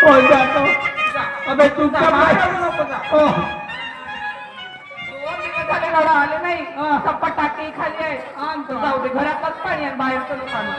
हो जातो अबे तू का नको जा. हो झाले लढा आले नाही चप्पा टाकी खाली आहे जाऊ दे घरातच पाणी आहे बाहेरचं नको आणू.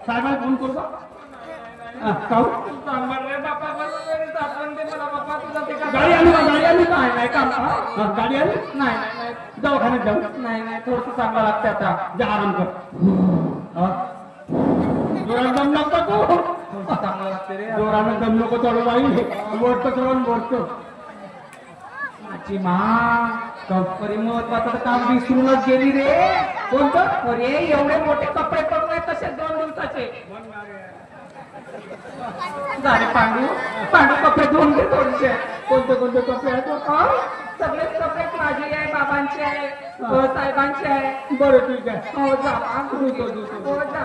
साहेबांना फोन करू का काऊ गाडी आली का गाडी आली नाही नाही काम गाडी आली नाही नाही दवाखान्यात जाऊ नाही नाही थोडस चांगलं लागते आता जा आराम कर जोरानं दम लागतो तू थोडस चांगलं लागते रे जोरानं दम नको चढू बाई बोलतो चढून बोलतो माझी मा कपडे महत्वाचं काम विसरूनच गेली रे कोणतं अरे एवढे मोठे कपडे पण नाही तसे 2 दिवसाचे झाले पांडू पांडू कपडे धुवून घे थोडेसे कोणते कोणते कपडे आहेत सगळेच कपडे माझे आहे बाबांचे आहे साहेबांचे आहे बरं ठीक आहे हो जा धुतो. हो जा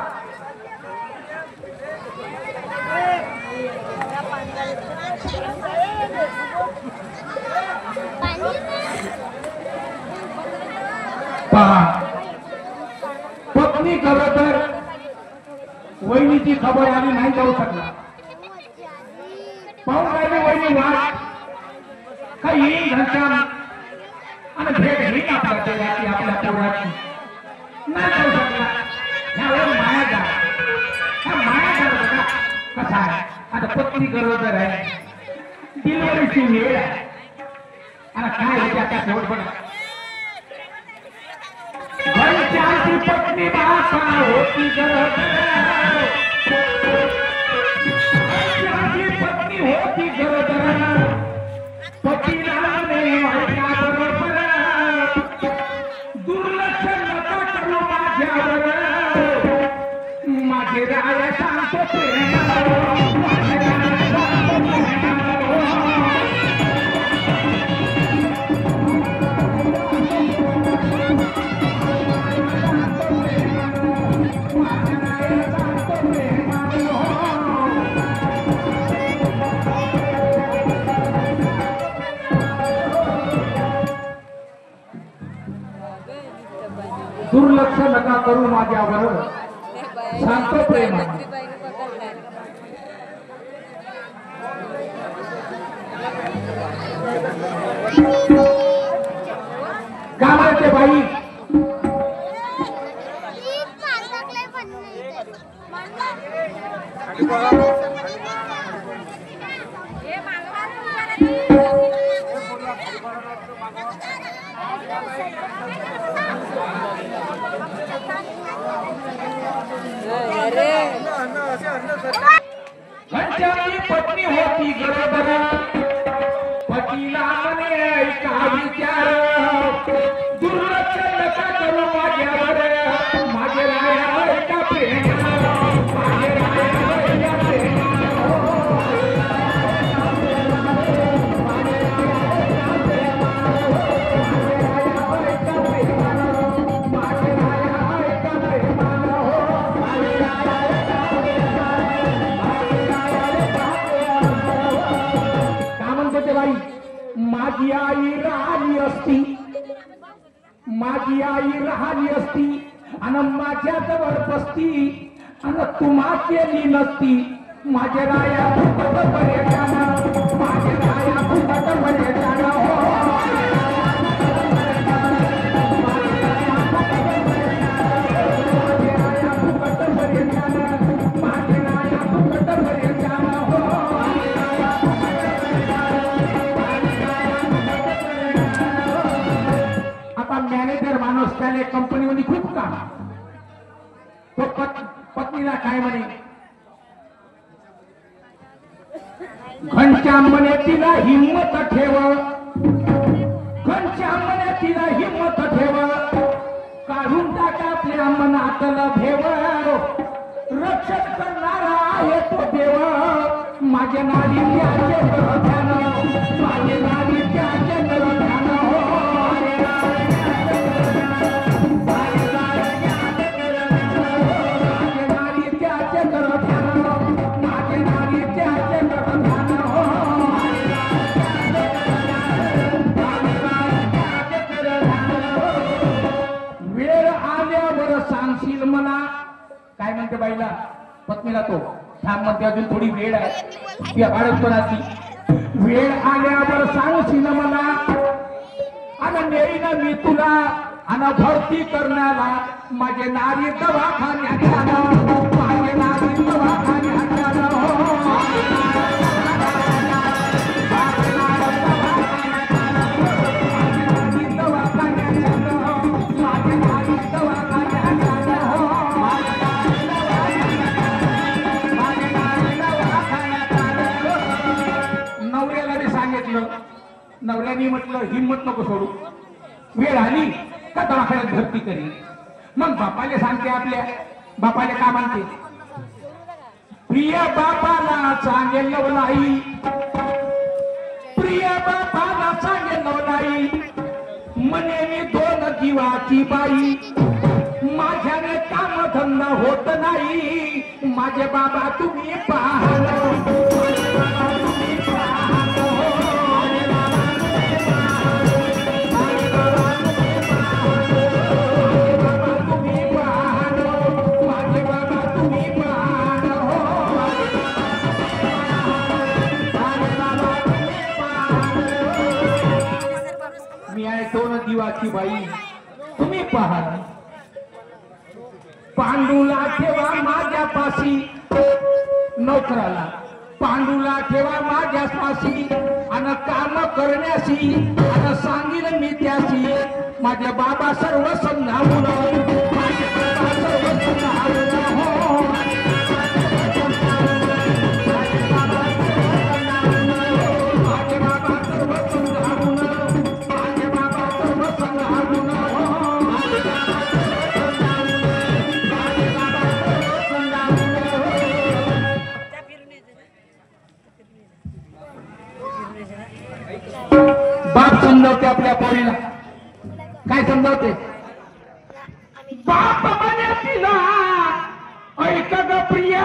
पत्नी खरं तर वहिनीची खबर आम्ही नाही जाऊ शकला पाहून राहिले वहिनी वाट काही येईल घनश्याम आणि भेट घेईन आपल्या देवाची आपल्या पोराची नाही जाऊ शकला ह्यावर माया जा ह्या माया जा बघा कसा आहे आता पत्नी गरोदर आहे डिलिव्हरीची वेळ आहे आणि काय होते आता शेवट बघा घरच्याची पत्नी माता होती गरोदर घरच्याची पत्नी होती गरोदर पतीला बरोबर दुर्लक्ष नका करू माझ्यावर माझे राय सांगतो दुर्लक्ष नका करू माझ्यावर सांगतो प्रेमाने गावाचे बाई घनश्यामची पत्नी होती गरोदर, पतीला म्हणे ऐका विचार, दुर्लक्ष नका करू माझ्यावर, माझे राया ऐका प्रेम, माझे राया ऐका प्रेम. माझी आई राहिली असती, माझी आई राहिली असती आणि माझ्या जवळ बसती आणि तुम्हा केली नसती. माझे राया फुकट बरे जाणं, माझे राया फुकट बरे जाणं हो. माझे राया फुकट बरे जाणं, माझे राया फुकट बरे जाणं हो. आता मॅनेजर माणूस त्याने कंपनीमध्ये खूप काम, तो पत्नीला काय म्हणे, घनश्याम म्हणे तिला हिंमत ठेव, घनश्याम म्हणे तिला हिंमत ठेव, काढून टाका आपल्या मनातला भेव, रक्षण करणारा आहे तो देव. माझ्या नारी त्याचे ध्यान, माझे नारी त्याचे ध्यान हो. वेळ आल्यावर सांगशील मला, काय म्हणते बाईला, पत्नीला तो थांब म्हणते, अजून थोडी वेळ आहे, बाळपणाची वेळ आल्यावर सांगशील मला, आणि नेईन मी तुला आणि भरती करण्याला, माझे नारी दवाखान्यात जाणं, माझे नारी दवाखान्यात जाणं हो. नवऱ्याला मी सांगितलं, नवऱ्याने म्हटलं हिंमत नको सोडू, वेळ आली का दवाखान्यात भरती करी. मग बापाले सांगते, आपल्या बापाले का म्हणते, प्रिय बापाला सांगेल नाही, प्रिय बापाला सांगेल नाही, म्हणे मी दोन जीवाची बाई, माझ्याने काम धंदा होत नाही, माझे बाबा तुम्ही पाहतो. मी आहे दोन दिवाची बाई, तुम्ही पहा. पांडूला ठेवा माझ्यापाशी, नोकराला पांडूला ठेवा माझ्यापाशी, आणि काम करण्याशी आणि सांगील मी त्याशी, माझे बाबा सर्व समजावून, माझे बाबा सर्व समजावून हो. माझे बाबा सर्व समजावून, माझे बाबा सर्व समजावून हो. बाप समजावते आपल्या पोरीला, काय समजावते, बाप म्हणे तिला ऐक ग प्रिया,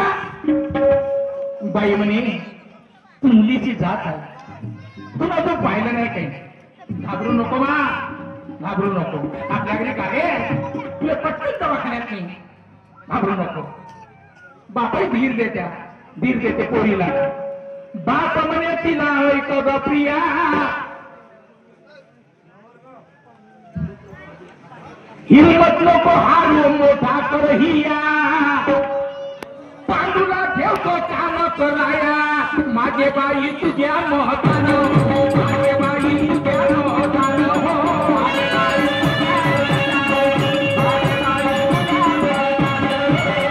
बाई म्हणे तू मुलीची जात आहे, तुला तो पाहिलं नाही काही, घाबरू नको बा, घाबरू नको, आपल्याकडे काय तुला पटकन दवाखान्यात नाही, घाबरू नको. बापाही धीर देते पोरीला. बाप म्हणे तिला ऐक ग प्रिया, हिम्मत नको हारू मोठा कर हिया, तुला ठेवतो काम कराया माझे बाई तुझ्या मोहतानं माझे बाई तुझ्या मोहतानं हो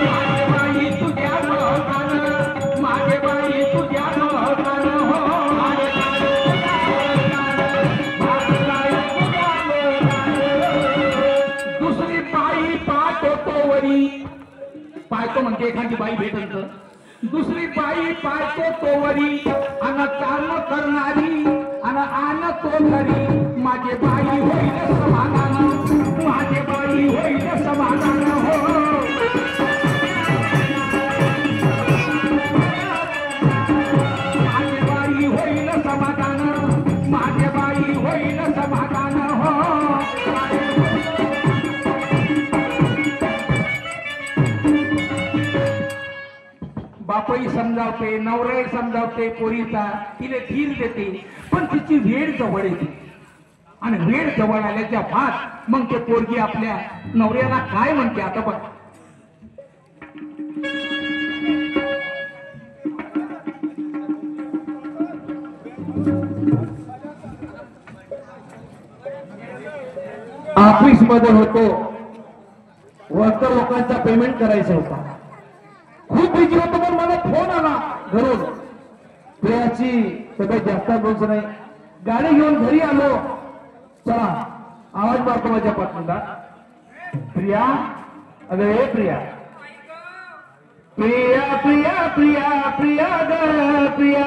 माझे बाई तुझ्या मोहतानं माझे बाई तुझ्या मोहतानं हो माझे दुसरी बाई पाहतो तोवरी पाहतो म्हणते एखादी बाई भेटल तर दुसरी बाई पाहतो तोवरी अन काम करणारी अन आन तो घरी माझे बाई होईल समाधान माझे बाई होईल समाधान हो माझे बाई होईल समाधान माझे बाई होईल समाधान हो बापही समजावते नवराही समजावते पोरीचा तिला धीर देते पण तिची वेळ जवळ येते आणि वेळ जवळ आल्याच्या बाद मग ते पोरगी आपल्या नवऱ्याला काय म्हणते आता बघ ऑफिस मध्ये होतो वर्कर लोकांचा पेमेंट करायचा होता खूप बिझी होतो पण मला फोन आला घरून प्रियाची तब्येत जास्त बोलच नाही गाडी घेऊन घरी आलो चला आवाज मारतो माझ्या पत्नीला प्रिया अगं हे प्रिया प्रिया प्रिया प्रिया प्रिया ग प्रिया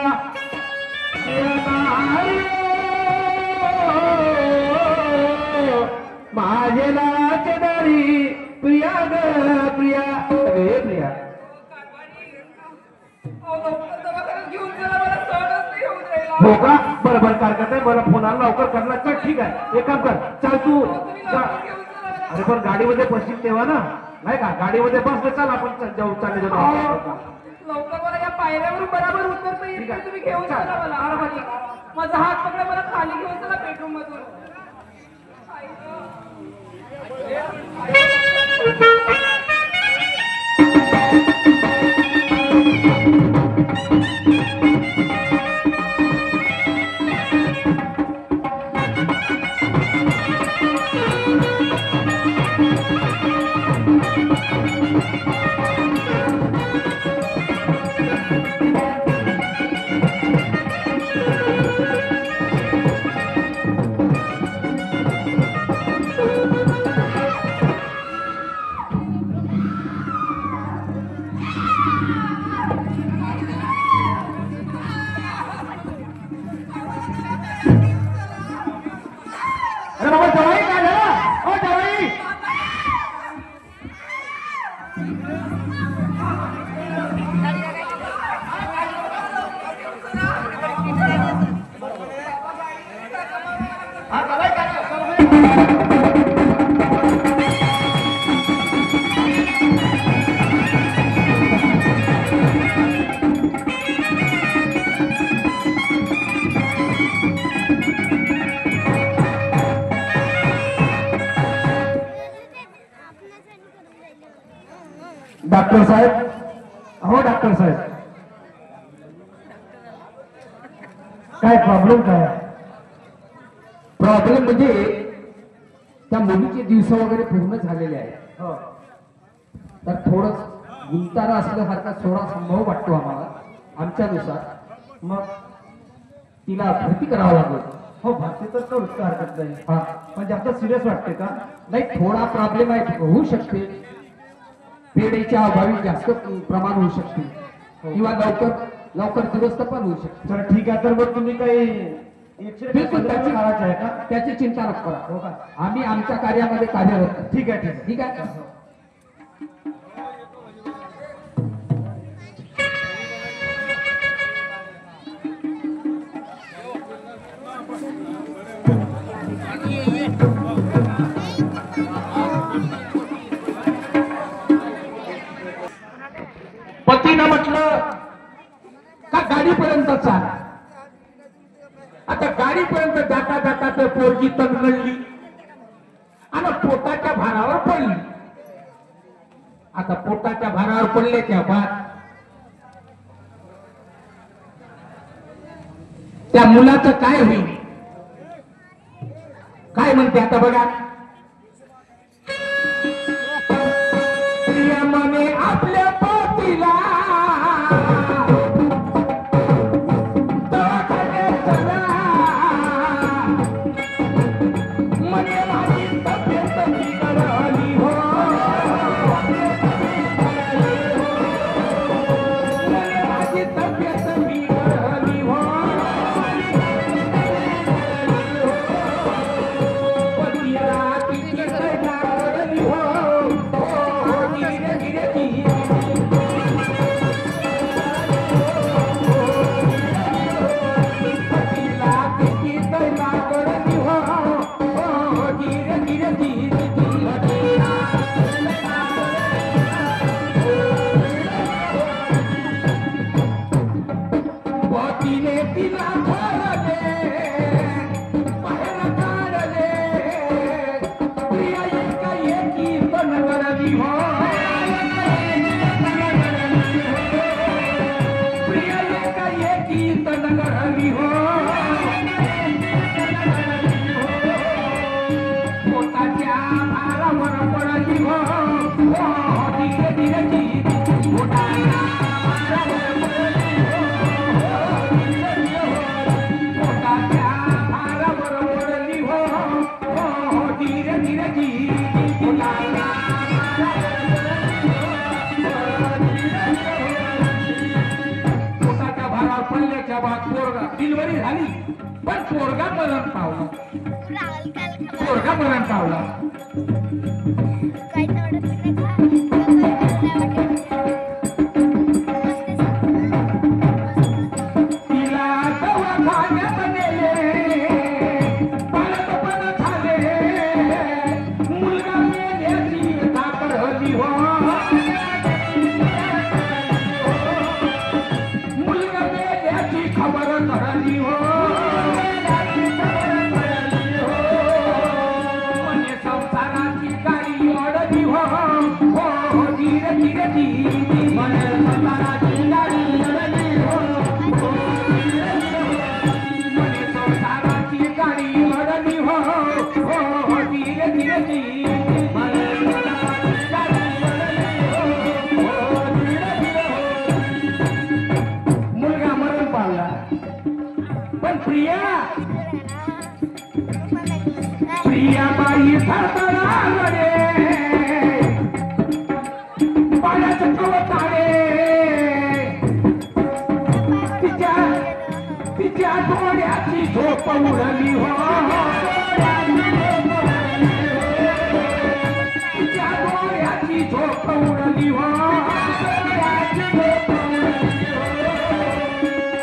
माझे नाचणारी प्रिया ग प्रिया अगं हे प्रिया हो का बरं बरं काय करताय मला फोन आला लवकर करणार चल ठीक आहे एक काम कर चल तू अरे पण गाडीमध्ये बसशील तेव्हा ना नाही का गाडीमध्ये बसले चल आपण जाऊ चालले जाऊ लवकर मला या पायऱ्यावरून बरोबर उतरता येईल का? तुम्ही घेऊन चला मला माझा हात पकडा मला खाली घेऊन चला बेडरूम मधून अरे बाबा जवाई काय झालं ओ जवाई डॉक्टर साहेब हो डॉक्टर साहेब काय प्रॉब्लेम काय प्रॉब्लेम म्हणजे त्या मुलीचे दिवस वगैरे पूर्ण झालेले आहेत हो तर थोडं गुंतारा असल्यासारखा थोडा संभव वाटतो आम्हाला आमच्यानुसार मग तिला भरती करावं लागेल हो भरती तर करूच का हरकत नाही हा पण जास्त सिरियस वाटते का नाही थोडा प्रॉब्लेम आहे होऊ शकते पेढीच्या अभावी जास्त प्रमाण होऊ शकते किंवा लवकर दुरुस्त पण होऊ शकते तर ठीक आहे तर मग तुम्ही काही बिलकुल काढायचं आहे का त्याची चिंता नको करा हो का आम्ही आमच्या कार्यामध्ये कार्यरत आहोत. ठीक आहे ठीक आहे ठीक आहे पतीनं म्हटलं का गाडीपर्यंत चाल आता गाडीपर्यंत जाता जाता तर पोरगी तंगडली आणि पोटाच्या भारावर पडली आता पोटाच्या भारावर पडल्याच्या बाद त्या मुलाचं काय होईल? काय म्हणते आता बघा. प्रियमने आपल्या पतीला दवाखान्यात चला, म्हणे माझी तब्येत बिघडली हो, म्हणे माझी तब्येत बिघडली हो. पतीला किती लागली हो, धीरे धीरे धीरे. पतीला किती लागली हो, धीरे धीरे धीरे पतीने तिला धरले, बाहेर काढले. प्रिया एका एकी बनगरली हो, प्रिया एका एकी बनगरली हो. पोटाच्या भारावर पडली हो, धीरे धीरे धीरे. पोटाच्या भारावर पडली हो, पोटाच्या भारावर पडली हो, धीरे धीरे धीरे. पोटाच्या पोटाच्या भारावर पडल्याच्या बाद पोरगा डिलिव्हरी झाली, पण पोरगा मरण पावला. पोरगा मरण पावला. तिला दवाखान्यात नेले, बाळंतपण झाले. मुलगा मेल्याची घाबरली हो, मुलगा मेल्याची खबर कळली हो. म्हणे संसाराची गाडी अडली हो, धीरे धीरे धीरे. म्हणे संसाराची गाडी अडली हो, म्हणे संसाराची गाडी अडली हो, धीरे धीरे धीरे. म्हणे संसाराची गाडी अडली हो, धीरे धीरे. मुलगा मरण पावला, पण प्रियाबाई थरथरावले. पाण्याचं कवताळे तिच्या डोळ्याची झोप उडली हो, तिच्या डोळ्याची झोप उडली हो.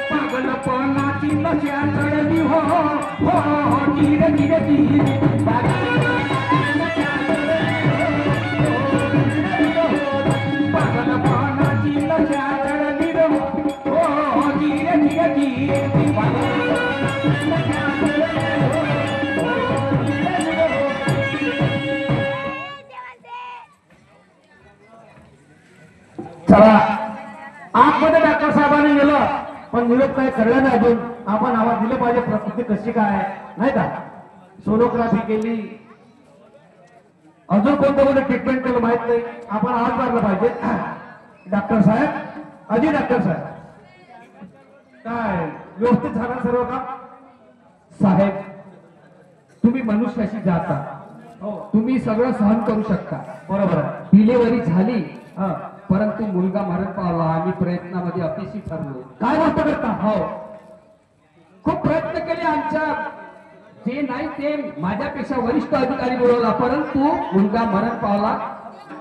पागलपणाची नशा चढली हो, धीरे धीरे धीरे. पागलपणाची नशा चढली हो, धीरे धीरे धीरे. चला आतमध्ये डॉक्टर साहेबांनी नेलं, पण निरोप काही कळलं नाही अजून. आपण आवाज दिलं पाहिजे, प्रकृती कशी काय नाही का. सोनोग्राफी केली, अजून कोणतं कोणतं ट्रीटमेंट केलं माहित नाही. आपण आवाज मारला पाहिजे. डॉक्टर साहेब, अजय डॉक्टर साहेब, काय व्यवस्थित झालं सर्व काम? साहेब, तुम्ही मनुष्याशी जाता, हो तुम्ही सगळं सहन करू शकता. बरोबर आहे. डिलिव्हरी झाली, हा परंतु मुलगा मरण पावला. आम्ही प्रयत्नामध्ये अपयशी ठरलो. काय गोष्ट करता? हो, खूप प्रयत्न केले. आमच्या जे नाही ते माझ्यापेक्षा वरिष्ठ अधिकारी बोलवला, परंतु मुलगा मरण पावला.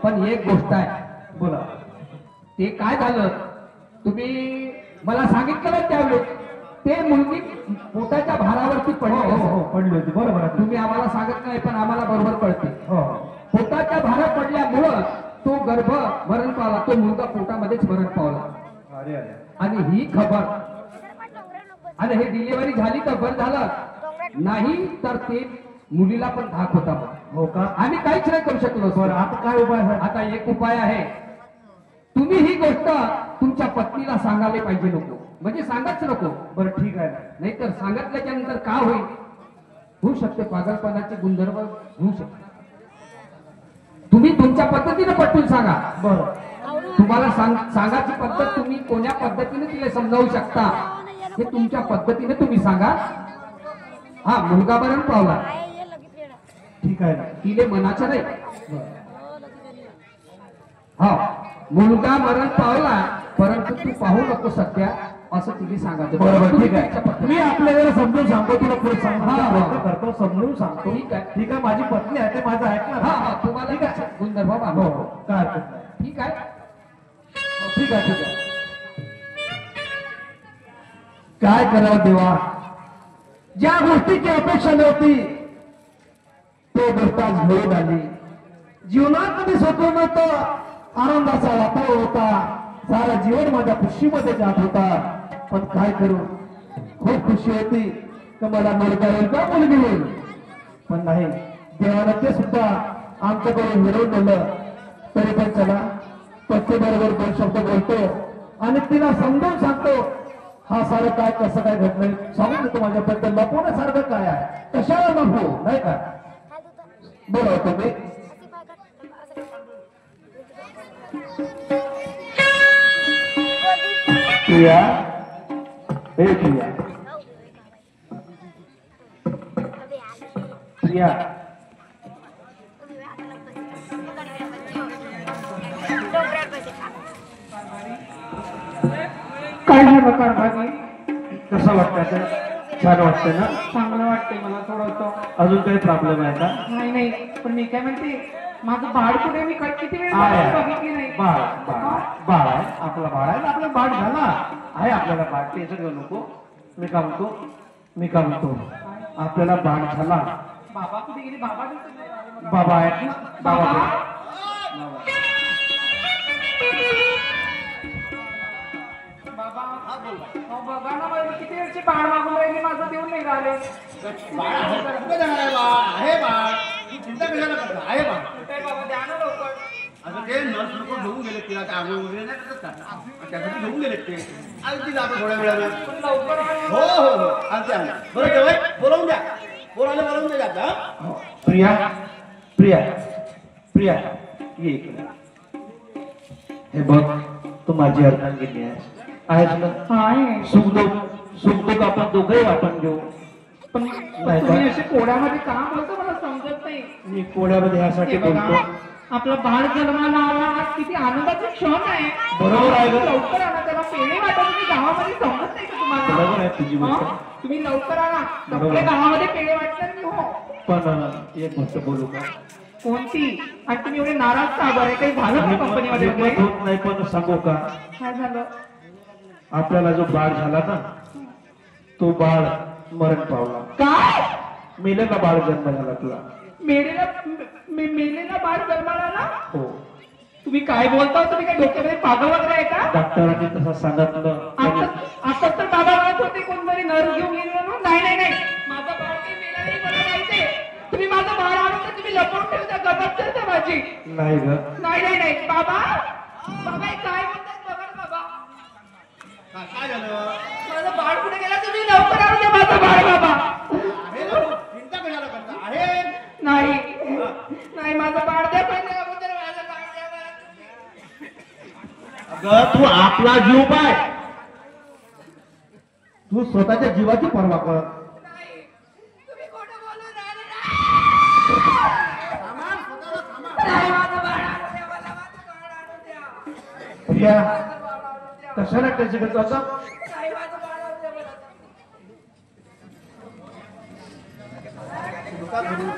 पण एक गोष्ट आहे, बोला. ते काय झालं तुम्ही मला सांगितलं त्यावेळेस, ते मुलगी पोटाच्या भारावरती हो पडली. हो हो, पडली होती. बरोबर आहे. तुम्ही आम्हाला सांगत नाही, पण आम्हाला बरोबर कळते. हो पोटाच्या भारात पडल्यामुळं तो गर्भ मरण पावला, तो मुलगा पोटामध्येच मरण पावला. अरे अरे. आणि ही खबर, आणि हे डिलिव्हरी झाली तर बरं झालं, नाही तर ते मुलीला पण धाक होता. हो का? आम्ही काहीच नाही करू शकलो. बरं, आता काय उपाय आहे? आता एक उपाय आहे, तुम्ही ही गोष्ट तुमच्या पत्नीला सांगायला पाहिजे नको, म्हणजे सांगाच नको. बरं ठीक आहे ना. नाहीतर सांगितल्याच्या नंतर का होईल, होऊ शकते पागलपणाचे गुणधर्म होऊ शकते. तुम्ही तुमच्या पद्धतीने पटवून सांगा. बरं तुम्हाला सांगायची पद्धत तुम्ही कोण्या पद्धतीने तिला समजावू शकता हे तुमच्या पद्धतीने तुम्ही सांगा. हा मुलगा मरण पावला, ठीक आहे ना. तिले मनाचं नाही. बरं. हा मुलगा मरण पावला, परंतु तू पाहू नको सध्या, असं तिने सांगायचं. बरोबर तुम्ही ठीक आहे. तुमच्या पद्धतीने- मी आपल्याला समजून सांगतो, तुला पुढे हा, सांगतो हा. करतो, समजून सांगतो. ठीक आहे. ठीक आहे. माझी पत्नी आहे, ते माझं ऐकणार. हा हा तुम्हाला ठीक आहे. गुणधर्म हो बाबा. हो, काय हरकत नाही. ठीक आहे. ठीक आहे, ठीक आहे. काय करावं देवा, ज्या गोष्टीची अपेक्षा नव्हती तो गोष्ट आज घडून आली. जीवनात कधी स्वप्न नव्हतं, आनंदाचा वातावरण होता, सारा जीवन माझ्या खुशीमध्ये जात होता. पण काय करू, खूप खुशी होती की मला मुलगा येईल का मुलगी येईल. पण नाही, देवानं ते सुद्धा आमच्याकडून हिरवून नेलं. तरी पण चला, पत्नी बरोबर 2 शब्द बोलतो आणि तिला समजावून सांगतो. हा सारं काय कसं काय घडलंय सांगून देतो. माझ्याबद्दल लपवण्यासारखं काय आहे, कशाला लपवू, नाही का. बोला तुम्ही. प्रिया, हे प्रिया, प्रिया, काय झालं कारभारी? कसं वाटतं आता? छान वाटतंय ना? चांगलं वाटतंय मला थोडंसं. अजून काही प्रॉब्लेम आहे का? नाही नाही, पण मी काय म्हणते, माझं बाळ कुठे? मी किती वेळ आहे. बघितली नाही. बाळ बाळ बाळ आहे, आपला बाळ आहे. आपला बाळ झाला आहे, आपल्याला बाळ, टेन्शन घेऊ नको. मी काय म्हणतो, आपल्याला बाळ झाला. बाबा कुठे गेली? बाबा दिसत नाही मला. बाबा आहेत ना, बाबा बाबा? बाबा अहो, बघा ना, मला किती वेळची बाळ मागून राहिली, माझं देऊन नाही राहिले. आहे बाळ, तू चिंता कशाला करता? आहे बाळ. कुठे बाबा, द्या ना लवकर. आता ते नर्स लोक घेऊन गेले तिला, त्या आंघोळ वगैरे नाही करत का? त्यासाठी घेऊन गेले ते. आणि ती जातो थोड्या वेळानं. पण लवकर आणि हो हो हो, आणते आणते. बरं जेवाय बोलावून द्या, बोलावून द्या जाता. हो. प्रिया, प्रिया, प्रिया, ये इकडे. हे बघ, तू माझी अर्धांगिनी आहेस ना. आहे. सुख आपण दोघंही वाटून घेऊ. पण नाही तुम्ही का? असे कोड्यामध्ये का बोलतो मला समजत नाही. मी कोड्यामध्ये ह्यासाठी हे बघा, बोलतो. आपलं बाळ जन्माला आला, आज किती आनंदाचा क्षण आहे. बरोबर आहे ग. लवकर आणा त्याला, पेढे वाटत तुम्ही गावामध्ये समजत नाही का तुम्हाला? बरोबर आहे तुझी गोष्ट. हं? तुम्ही लवकर आणा, बरोबर. आपल्या गावामध्ये पेढे वाटतात मी. हो. पण एक गोष्ट बोलू का? कोणती? आणि तुम्ही एवढे नाराज का बरं? काही झालं का कंपनीमध्ये हिंमत वगैरे? होत नाही, पण सांगू का, काय झालं? आपल्याला जो बाळ झाला ना, तो बाळ मरण पावला. काय? मेलेला बाळ जन्म झाला तुला. मेलेला बाळ जन्माला आला? हो, तुम्ही काय बोलता? तुम्ही काय डोक्यामध्ये पागल वगैरे आहे का? डॉक्टरांनी तसं सांगितलं. आता तर बाबा म्हणत होते कोणतरी नर्स घेऊन गेली म्हणून. नाही नाही नाही, माझं बाळ काही मेलं नाही, मला माहितीये. तुम्ही माझं बाळ आणून तर तुम्ही लपवून ठेवता, गप्प ठेवता माझी. नाही ग, नाही नाही नाही, बाबा बाबा हे काय म्हणतात बघा ना बाबा. काय झालं? माझं बाळ कुठे गेला? तुम्ही लवकर आणून द्या माझं बाळ बाबा. आहे ना, चिंता कशाला करता? आहे. नाही नाही, माझं बाळ द्या पहिले, अगोदर माझं बाळ द्या मला. अगं तू आपला जीव पाय, तू स्वतःच्या जीवाची पर्वा कर. नाही, तुम्ही खोटं बोलून राहिले ना. नाही, माझं बाळ आणून द्या मला, माझं बाळ आणून द्या. प्रिया, माझं बाळ आणून द्या. कशाला टेन्शन घेतो असं? नाही, माझं बाळ आणून द्या मला.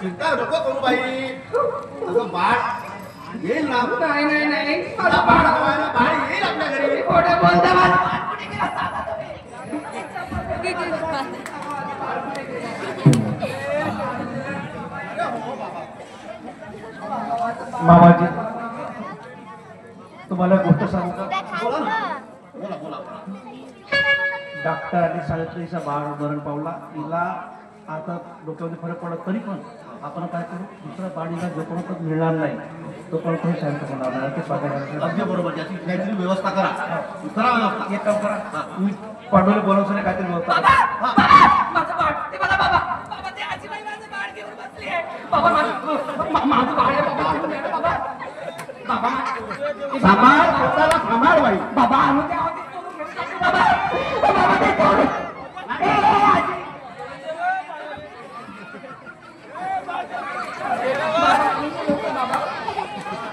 चिंता नको करू बाई, तुझं बाळ येईल ना. नाही नाही नाही, तुला माझं बाळ बाळ. हवंय ना, बाळ येईल आपल्या घरी. तुम्ही खोटं बोलता, माझं बाळ कुठे गेलं सांगा तुम्ही. मामाजी, तुम्हाला एक गोष्ट सांगू का? बोला ना, बोला बोला बोला. डॉक्टरांनी सांगितलं हिचा बाळ मरण पावला. हिला आता डोक्यामध्ये फरक पडत, तरी पण आपण काय करू, दुसऱ्या बाळीला जोपर्यंत मिळणार नाही तो पण खूप शांत होणार ते पगार अगदी बरोबर त्याची काहीतरी व्यवस्था करा करा व्यवस्था एक काम करा हा. तुम्ही पांडुले बोलावून नाही काहीतरी व्यवस्था बाबा करा. माझं बाळ ते मला बाबा बाबा ते आजीबाई माझं बाळ घेऊन बसली आहे बाबा माझं बाळ आहे बाबा आणून द्या ना, बाबा बाबा सांभाळ स्वतःला सांभाळ बाई बाबा आणून द्या आधी सोडून घेऊन जातो, बाबा बाबा ते सोडून आजी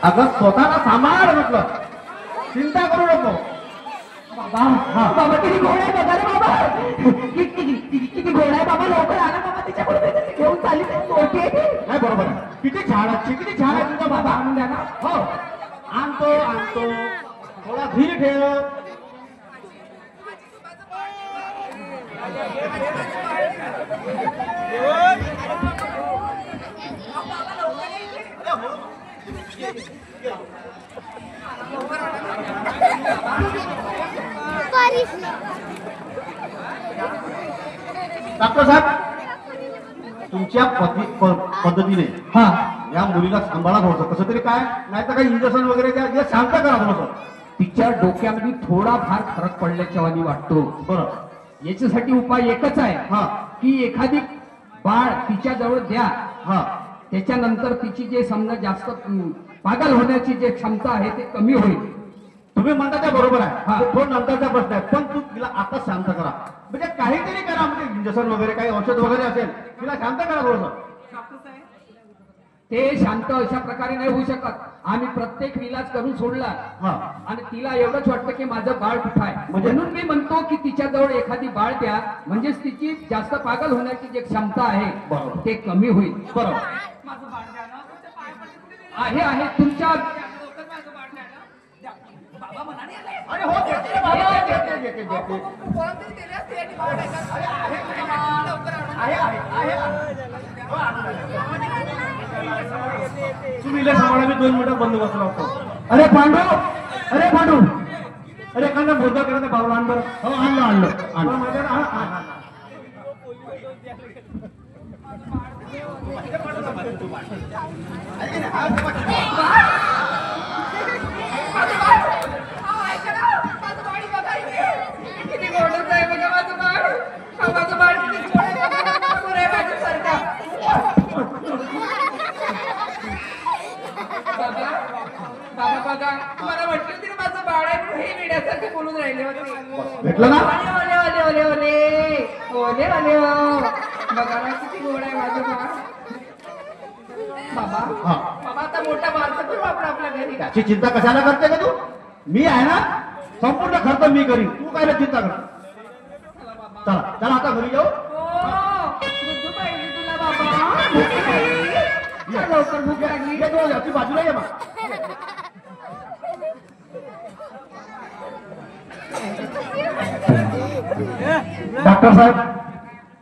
अगं स्वतःला सांभाळ म्हटलं चिंता करू नको बाबा बाबा किती घोड आहे बघा रे बाबा किती घोड आहे बाबा लवकर आला बाबा तिच्याकडे काहीतरी घेऊन चालली ते मोठी आहे ती. नाही बरोबर आहे किती छान आहे किती छान आहे तुझा बाबा आणून द्या ना हो आणतो थोडा धीर ठेव डॉक्टर साहेब तुमच्या पद्धतीने हा या मुलीला सांभाळा थोडंसं कसं तरी काय नाही तर काही इंजेक्शन वगैरे द्या या शांत करा थोडंसं तिच्या डोक्यामध्ये थोडाफार फरक पडल्याच्या वाणी वाटतो बरं याच्यासाठी उपाय एकच आहे हा की एखादी बाळ तिच्या जवळ द्या हा त्याच्यानंतर तिची जे समजा जास्त पागल होण्याची जे क्षमता आहे ते कमी होईल तुम्ही म्हणता ते बरोबर आहे हा. तो नंतरचा प्रश्न आहे पण तू तिला आता शांत करा म्हणजे काहीतरी करा म्हणजे इंजेक्शन वगैरे काही औषध वगैरे असेल तिला शांत करा थोडंसं ते शांत अशा प्रकारे नाही होऊ शकत आम्ही प्रत्येक इलाज करून सोडला हा आणि तिला एवढंच वाटतं की माझं बाळ कुठं आहे म्हणजे? म्हणून मी म्हणतो की तिच्याजवळ एखादी बाळ द्या म्हणजेच तिची जास्त पागल होण्याची जी क्षमता आहे बरोबर. ते कमी होईल बरोबर आहे तुमच्या अरे हो देते बाबा, देते. तुम्ही इला सांभाळा मी 2 मिनिटात बंदोबस्त लावतो अरे पांडू अरे एखादा मुद्दा करत बाबा आण बरं हो आणलं माझ्या किती गोडच आहे बघा माझं बाळ माझं बाळ किती गोड आहे बघा. गोड आहे माझ्यासारखा. बाबा बाबा बघा मला वाटलं की माझं बाळ आहे म्हणून हे वेड्यासारखे बोलून राहिले होते भेटलं ना ओले ओले ओले ओले ओले ओले ओ. बघा ना किती गोड आहे माझं बाळ बाबा हा. बाबा आता मोठा माणसं करू आपण आपल्या घरी त्याची चिंता कशाला करते का तू मी आहे ना संपूर्ण खर्च मी करीन तू काय चिंता कर चला आता घरी जाऊ दूध पाहिजे तुला बाबा भूक लागली. चल लवकर भूक लागली ये तो याची बाजूला ये मग डॉक्टर साहेब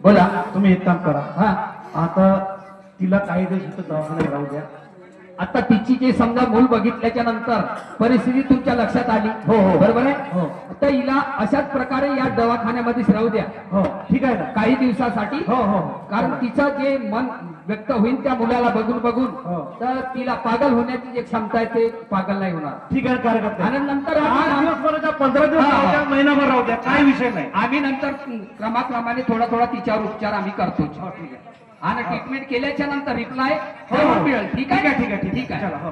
बोला तुम्ही एक काम करा हा आता तिला काही दिवस इथं दवाखान्यात राहू द्या आता तिची जे समजा मूल बघितल्याच्या नंतर परिस्थिती तुमच्या लक्षात आली हो, हो. बरोबर आहे हो. तर हिला अशाच प्रकारे या दवाखान्यामध्येच राहू द्या हो ठीक आहे ना काही दिवसासाठी हो हो कारण तिचं जे मन व्यक्त होईल त्या मुलाला बघून बघून हो. तर तिला पागल होण्याची जी क्षमता आहे ते पागल नाही होणार ठीक आहे कार्यकर्ते आणि नंतर 8 दिवस बरोबर 15 दिवस राहू द्या महिनाभर राहू द्या काही विषय नाही आम्ही नंतर क्रमाक्रमाने थोडा थोडा तिच्यावर उपचार आम्ही करतो हो ठीक आहे आणि ट्रीटमेंट केल्याच्या नंतर रिप्लाय हो, हो. मिळेल ठीक आहे ठीक आहे ठीक आहे चला हो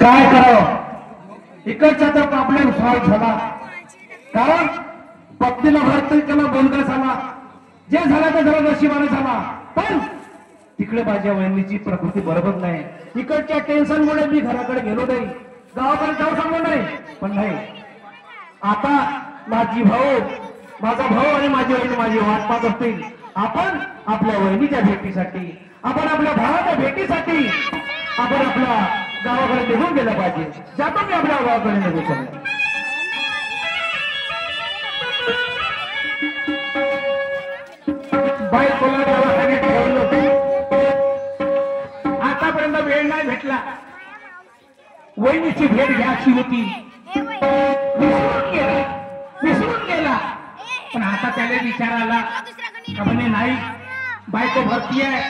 काय करावं इकडचा तर प्रॉब्लेम सॉल्व्ह झाला कारण पत्नीला भरतरी त्याला बोलगा झाला जे झालं ते झालं नशिबाने झाला पण तिकडे माझ्या वहिनीची प्रकृती बरोबर नाही इकडच्या टेन्शनमुळे मी घराकडे गेलो नाही गावाकडे जाऊ सांगलो नाही पण नाही आता माझा भाऊ आणि माझी वहिनी माझी वाट पाहत असतील आपण आपल्या वहिनीच्या भेटीसाठी आपण आपल्या भावाच्या भेटीसाठी आपण आपल्या गावाकडे निघून गेलं पाहिजे जातो मी आपल्या गावाकडे निघून चाललो बाई तुला दवाखान्यात ठेवलं आतापर्यंत वेळ नाही भेटला वहिनीची भेट घ्यायची होती, विसरून गेला. पण आता त्याला विचार आला का म्हणे नाही, बायको भरती आहे,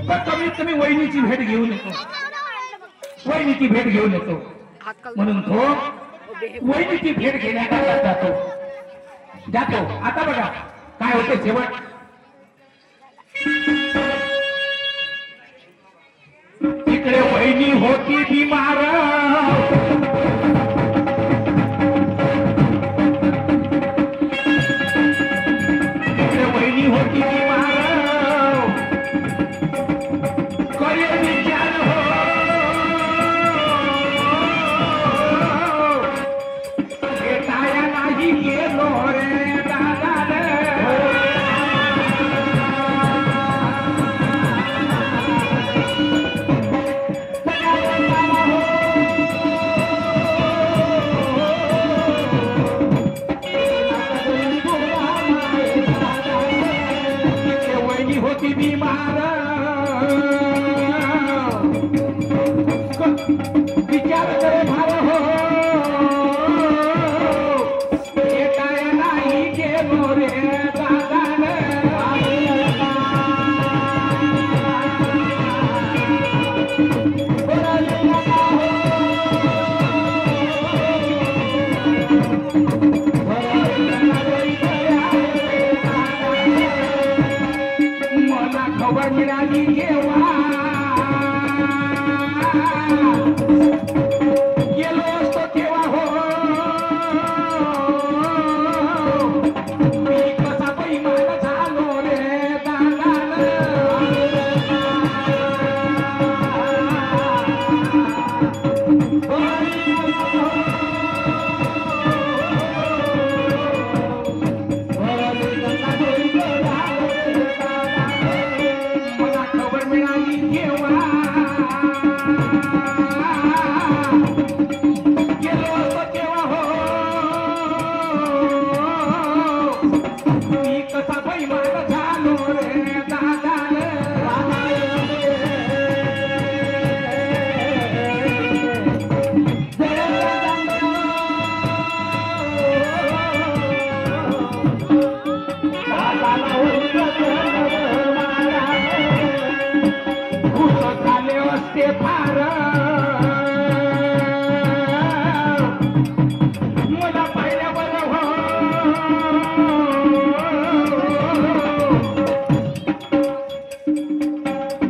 तर कमीत कमी वहिनीची भेट घेऊन येतो, वहिनीची भेट घेऊन येतो. म्हणून तो वहिनीची भेट घेण्याकरता जातो. आता बघा काय होते शेवट. तिकडे वहिनी होती बिमार, तिकडे वहिनी होती बिमार, करे विचार हो भेटाया नाही गेलो रे दादा रे. होती बिमार, विचार करे भार हो काय नाही गेलो रे दादा रे. मला खबर मिळाली जेव्हा गेलो असतो तेव्हा हो मी कसा बैमान झालो रे दादा रे. मला खबर मिळाली जेव्हा गेलो असतो तेव्हा हो मी कसा बैमान झालो रे दादा रे. झाले असते फार मला पाहिल्यावर हो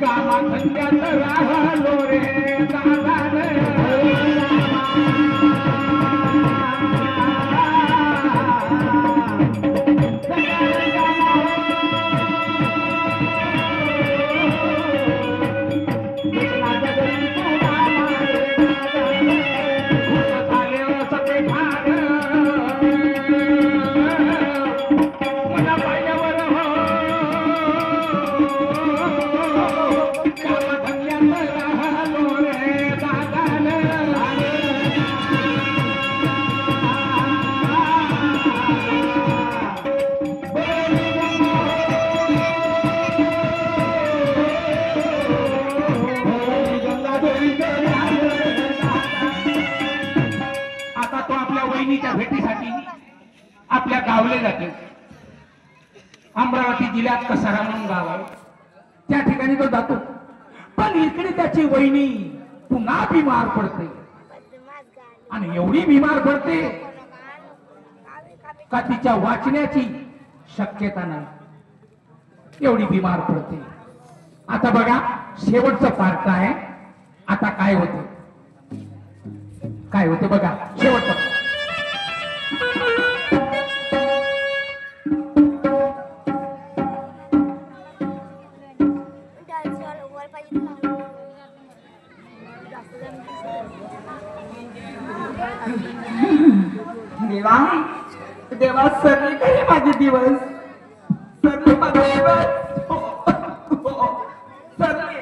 कामाधंद्यात राहलो रे दादा रे. मला पाहिल्यावर हो कामाधंद्यात राहलो रे दादा रे. आता तो आपल्या वहिनीच्या भेटीसाठी आपल्या गावले जाते. अमरावती जिल्ह्यात कसारा म्हणून गाव आहे, त्या ठिकाणी तो जातो. पण इकडे त्याची वहिनी पुन्हा बिमार पडते, आणि एवढी बिमार पडते का तिच्या वाचण्याची शक्यता नाही, एवढी बिमार पडते. आता बघा शेवटचं पार्ट आहे. आता काय होते बघा शेवटचं. देवा देवा सरले काय माझे दिवस, सरले माझे दिवस सरले.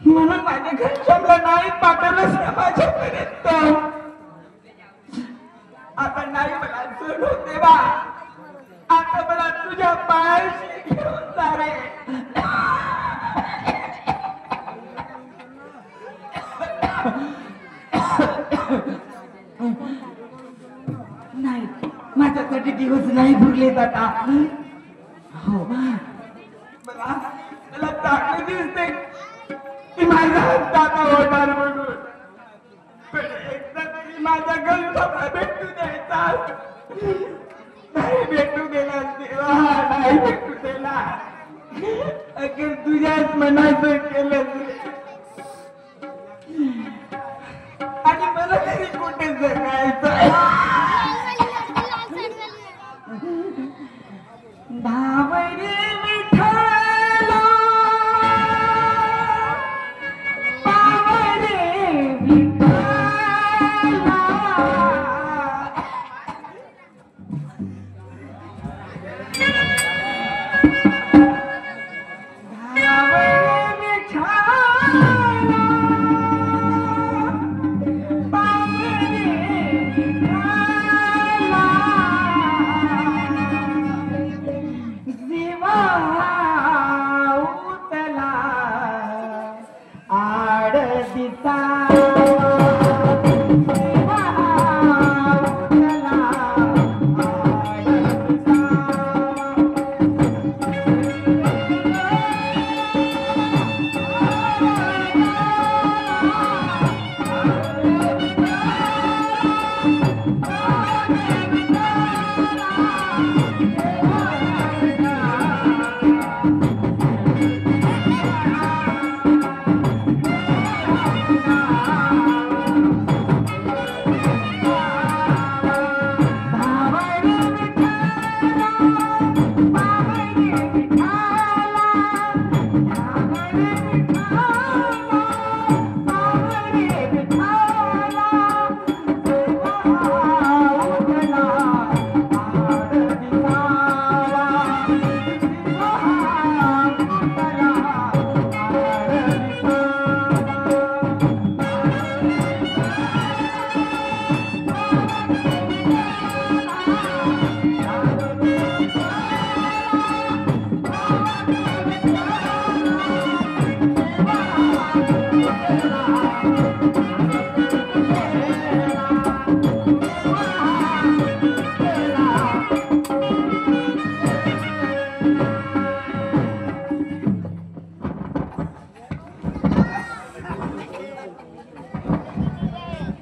म्हणून माझ्या घरच्यांना नाही पाठवलंच ना माझ्यापर्यंत. आता नाही मला सोड होते बा, आता मला तुझ्या पायाशी घेऊन जा रे. माझ्यासाठी दिवस नाही भरलेत आता. हो मला चांगलं दिसते की माझा दादा होणार म्हणून, पण एकदा तरी माझ्या गलथापला भेटू द्यायचा. नाही भेटू दिला देवा, नाही भेटू दिला. अगर तुझ्याच मनाचं केलं आणि मला तरी कुठे जगायचं. धावरे विठ्ठला, पावरे विठ्ठला,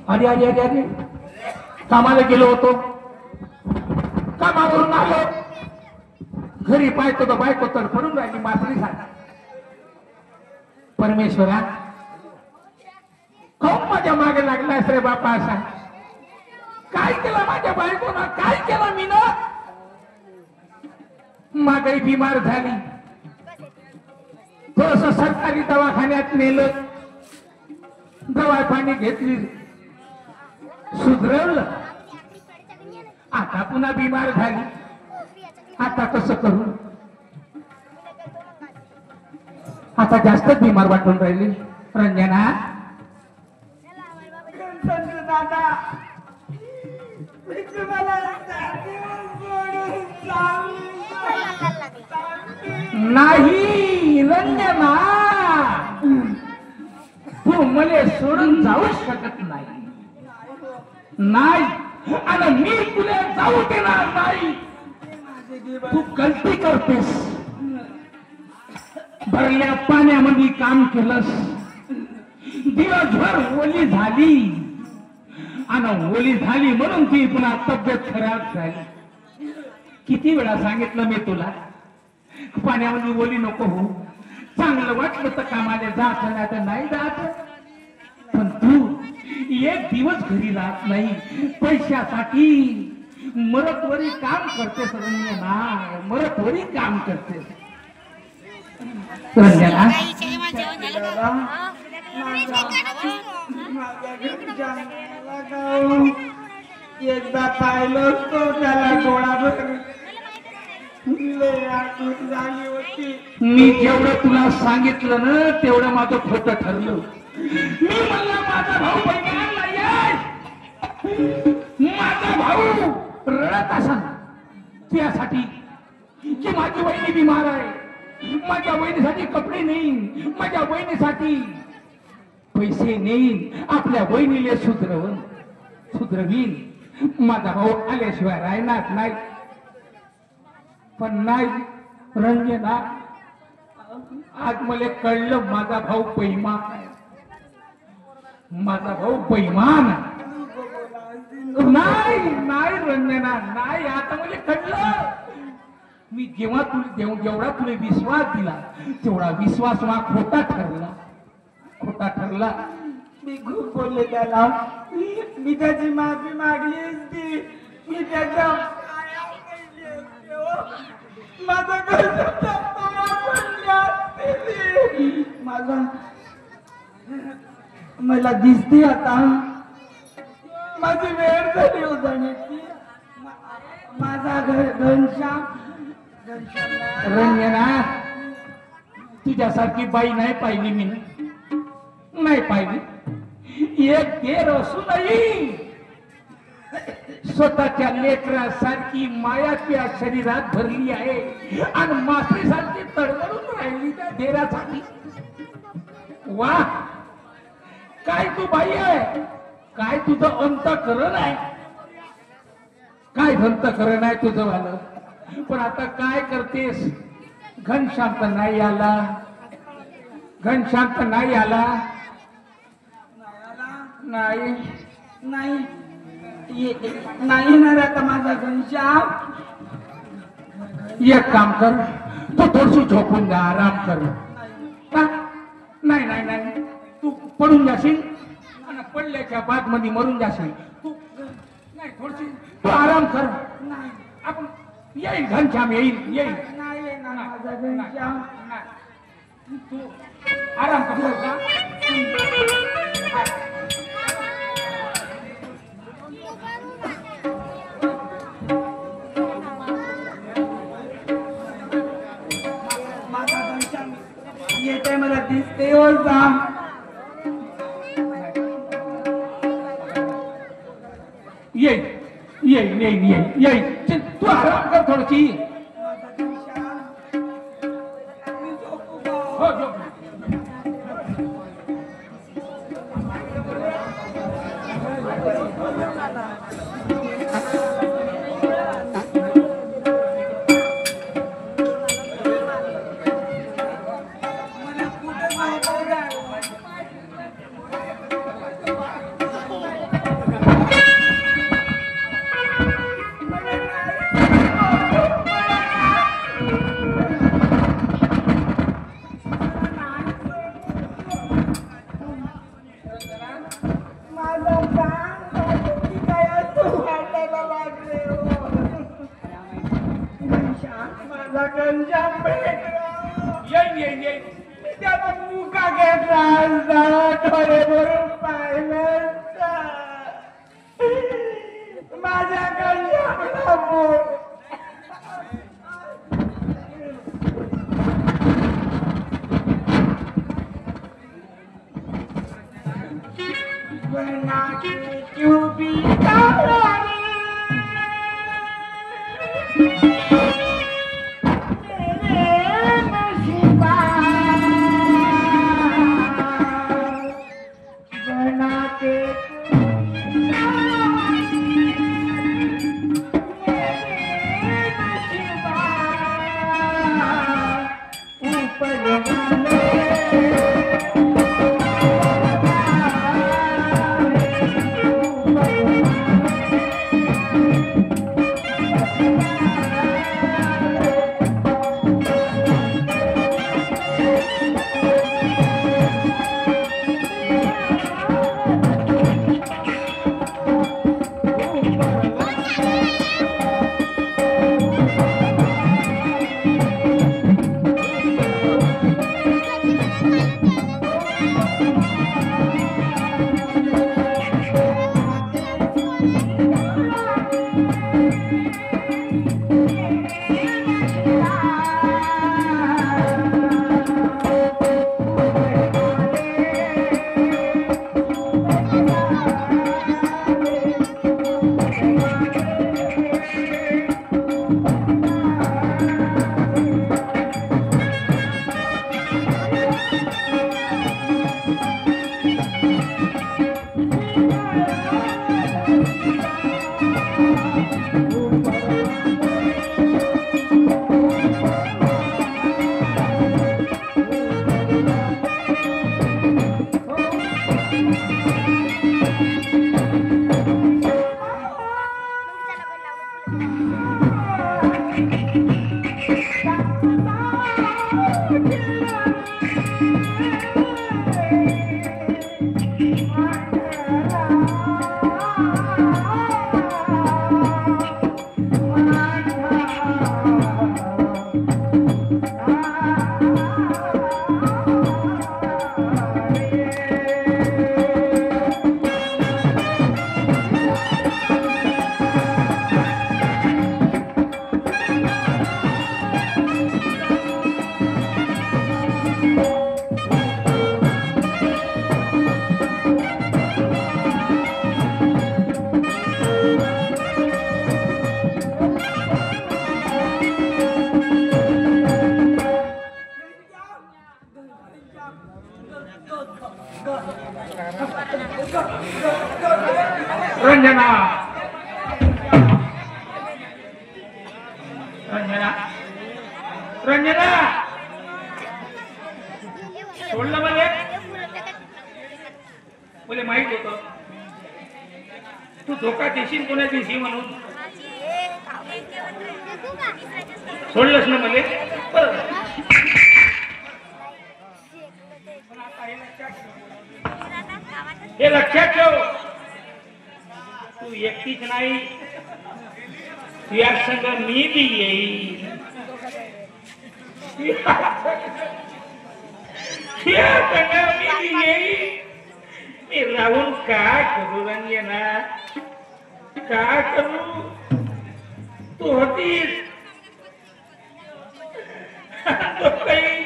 अरे अरे अरे अरे, कामाला गेलो होतो, कामावरून आलो, घरी पाहतो तर बायको तर पडून राहिली मासरी झाली. परमेश्वरा, खूप माझ्या मागे लागलास रे बापा. असा काय केलं माझ्या बायकोनं, काय केलं मी ना. मागही बिमार झाली, थोडस सरकारी दवाखान्यात नेलं, दवा पाणी घेतली, सुधरवलं. आता पुन्हा बिमार झाली. आता कसं करू, आता जास्त बिमार वाटून राहिली. रंजना, दादा, मी तुम्हाला नाही रंजना, तू मला सोडून जाऊ शकत नाही. नाही, आणि मी तुला जाऊ देणार नाही. तू गलती करतेस. भरल्या पाण्यामध्ये काम केलंस, दिवसभर ओली झाली, आणि ओली झाली म्हणून ती पुन्हा तब्येत खराब झाली. किती वेळा सांगितलं मी तुला, पाण्यामध्ये ओली नको हो. चांगलं वाटलं तर कामाला जात, नाही तर नाही जात. पण तू एक दिवस घरी राहत नाही, पैशासाठी मरतवरी काम करतेस रंजना, मरतवरी काम करतेस. रंजना, एकदा पाहिलं तो त्याला डोळाभर झाली होती. मी जेवढं तुला सांगितलं ना तेवढं माझं खोटं ठरलं. मी म्हणलं माझा भाऊ बहिणी नाहीये, माझा भाऊ रडत असा त्यासाठी की माझी बहिणी बिमार आहे, माझ्या बहिणीसाठी कपडे नाही, माझ्या बहिणीसाठी पैसे नाही, आपल्या बहिणीला सुधरवीन. माझा भाऊ आल्याशिवाय राहणार नाही. पण नाही रंजना, आज मला कळलं माझा भाऊ बैमान आहे. माझा भाऊ बैमान नाही. नाही रंजना नाही, आता मला कळलं. मी जेव्हा जेवढा तुला विश्वास दिला तेवढा विश्वास हा खोटा ठरला. मी खूप बोलले त्याला. मी त्याची माफी मागली असती. मी त्याच्या पाया पडले असते हो. माझा गरजेचा पाया पडले असते. मला दिसते आता माझी वेळ झाली हो जाण्याची. माझा घनश्याम रंजना, तुझ्यासारखी बाई नाही पाहिली मी, नाही पाहिली. एक देर असूनही स्वतःच्या लेकरासारखी माया त्या शरीरात भरली आहे आणि मासेसारखी तडमडून राहिली त्या देरासाठी. वा, काय तू बाई आहे, काय तुझं अंतःकरण आहे, काय अंतःकरण आहे तुझं वालं. पण आता काय करतेस? घनश्याम तर नाही आला, घनश्याम तर नाही आला. नाही नाही नाही येणार आता माझा घनश्याम. एक काम कर, तू थोडशी झोपून जा, आराम कर. नाही नाही नाही, तू पडून जाशील आणि पडल्याच्या बाद मध्ये मरून जाशील. तू नाही, थोडशी तू आराम कर. नाही आपण येईल, घनश्याम येईल. नाही येणार माझा घनश्याम. तू आराम कर का? माझा घनश्याम येते, मला दिसते हो जा. येईल. तू आराम कर थोडीशी. माझा घनश्याम मी झोपू का? हो झोप. मला कुठे झोपायचं आहे? माझा प्राण की काय असं वाटायला लागले हो. घनश्याम, माझा घनश्याम भेटला. येईल. मी त्याचा मुका घेतला असता, डोळे भरून पाहिलं असतं. माझ्या घनश्यामला बोल. बना के चुपी बना के ऊपर रंजना रंजना रंजना सोडलं मला माहित होत तू धोका देशील कोणा दिवशी म्हणून सोडलंस ना मला हे लक्षात ठेव तू एकटीच नाही तुझ्या संग मी बी येईल मी राहून काय करू रंजना काय करू तू होतीस काही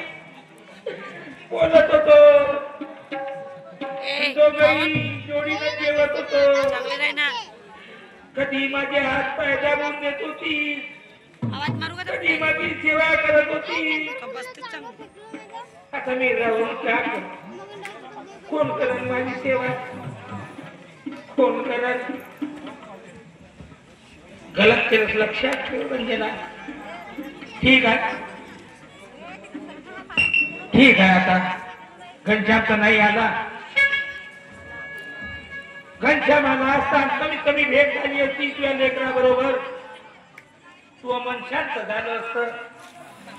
बोलत होतो जोडीने जेवत होतो कधी माझे हात पाय दाबून देत होती कधी माझी सेवा करत होती आता मी राहून काय करू कोण करत माझी सेवा कोण करत गलत केलं लक्षात ठेव रंजना ठीक आहे ठीक आहे आता घनश्यामचा नाही आला घनश्याम आला असता कमीत कमी भेट झाली असती तुझ्या लेकरा बरोबर तू मन शांत झालं असत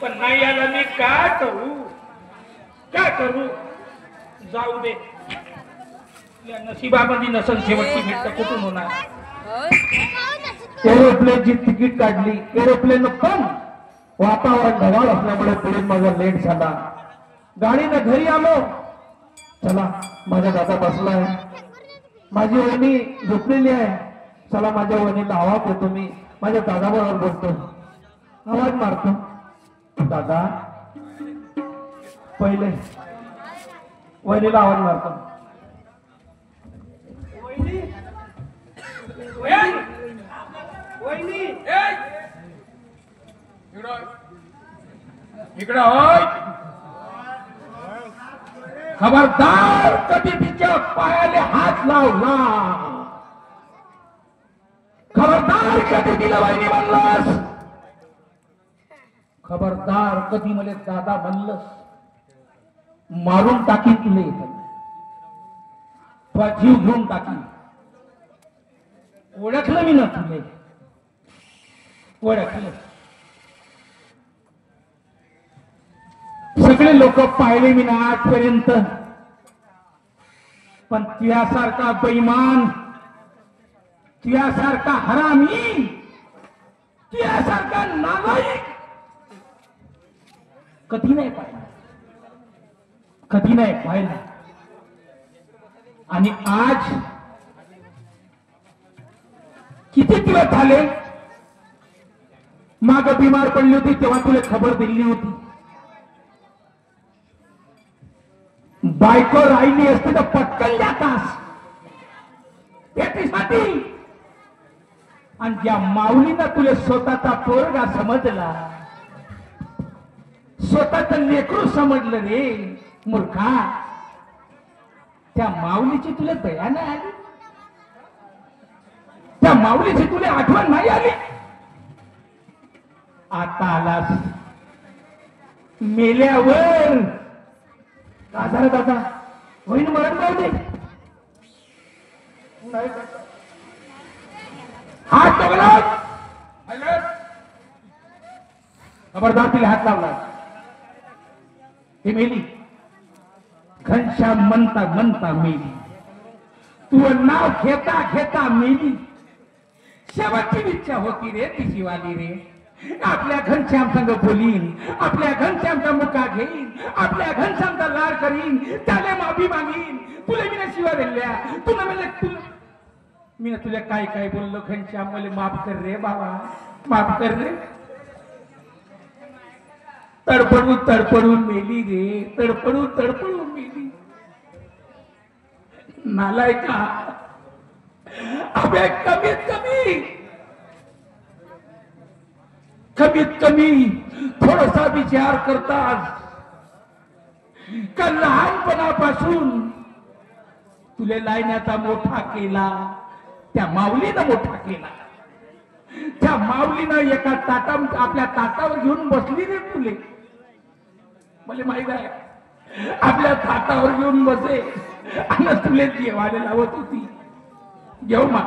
पण नाही आला मी काय करू जाऊ दे या नशिबामध्ये नसल शेवटची भेट कुठून होणार एरोप्लेनची तिकीट काढली एरोप्लेन पण वातावरण ढगाळ असल्यामुळे पुढे माझा लेट झाला गाडीनं घरी आलो चला माझा दादा बसलाय माझी वहिनी झोपलेली आहे चला माझ्या वहिनीला आवाज देतो मी माझ्या दादाबरोबर बोलतो आवाज मारतो दादा पहिले वहिनीला आवाज मारतो इकडं होय खबरदार कधी तिच्या पायाले हात लावला खबरदार कधी तिला वहिनी म्हणलंस खबरदार कधी मला दादा म्हणलंस मारून टाकी तुले तुझा जीव घेऊन टाकी ओळखलं मी ना तुले ओळखलं सगळे लोक पाहिले मी ना आजपर्यंत पण तुझ्यासारखा बेईमान तुझ्यासारखा हरामी तुझ्यासारखा नालायक कधी नाही पाहिला आणि आज किती दिवस झाले माग बिमार पडली होती तेव्हा तुला खबर दिली होती बायको राहिली असते तर पटकन जातास भेटीसाठी आणि ज्या माऊलीनं तुला स्वतःचा पोरगा समजला स्वतःच लेकरू समजलं रे मूर्खा त्या माऊलीची तुला दया नाही आली त्या माऊलीची तुला आठवण नाही आली आता आलास मेल्यावर का झालं दादा होईन मरण जाऊ दे हात लागला खबरदार तिला हात लावला हे मेली घनश्याम म्हणता म्हणता मेली तू नाव घेता घेता मेली शेवटची इच्छा होती रे ती शिवाली रे आपल्या घनश्याम संग बोलीन आपल्या घनश्यामचा मुका घेईन आपल्या घनश्यामचा लाड करीन त्याला माफी मागीन तुला मी ना शिवा दिल्या तुला मी ना तुला काय काय बोललो घनश्याम मला माफ कर रे बाबा माफ कर रे तडपडून तडपडून मेली रे तडपडून तडपडून मेली नालायका अबे कमीत कमी थोडासा विचार करतात का लहानपणापासून तुले लायण्याचा मोठा केला त्या माऊलीनं मोठा केला. त्या माऊलीनं एका आपल्या ताटावर घेऊन बसली रे तुले. मला माहित आहे आपल्या ताटावर घेऊन बसे आणि तुले जेवायला लावत होती. जेव मा,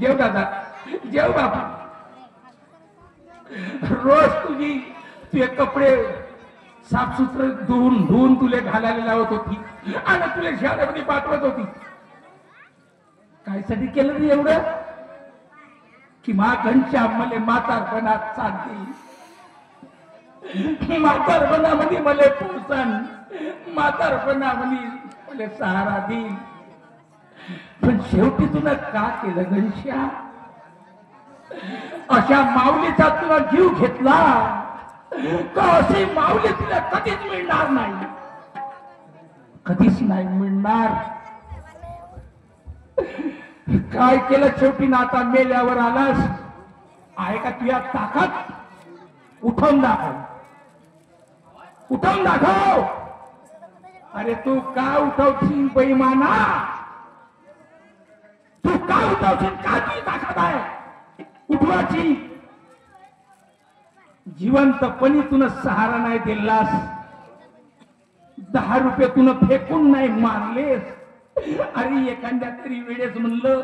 जेव दादा, जेव बाबा. रोज तुझे कपडे साफसुथरे धुवून तुले घालायला लावत होती आणि तुले शाळेमध्ये पाठवत होती. कायसाठी केलं रे एवढं? की घनश्याम मले म्हातारपणात चालते, म्हातारपणामध्ये मले पोचन, म्हातारपणामध्ये मले सहारा देईल. पण शेवटी तुला का केलं घनश्याम? अशा माऊलीचा तुला जीव घेतला का अशी माऊली तुला कधीच मिळणार नाही, कधीच नाही मिळणार. काय केलं शेवटी ना? आता मेल्यावर आलास. आहे का तुझ्या ताकद? उठवून दाखव, उठवून दाखव. अरे तू का उठवशील बैमाना? तू का उठवशील? का तुझी ताकद आहे उठवाची? जिवंतपणी तुन सहारा नाही दिलास, 10 रुपये तुन फेकून नाही मारलेस. अरे एखाद्या तरी वेळेस म्हणलं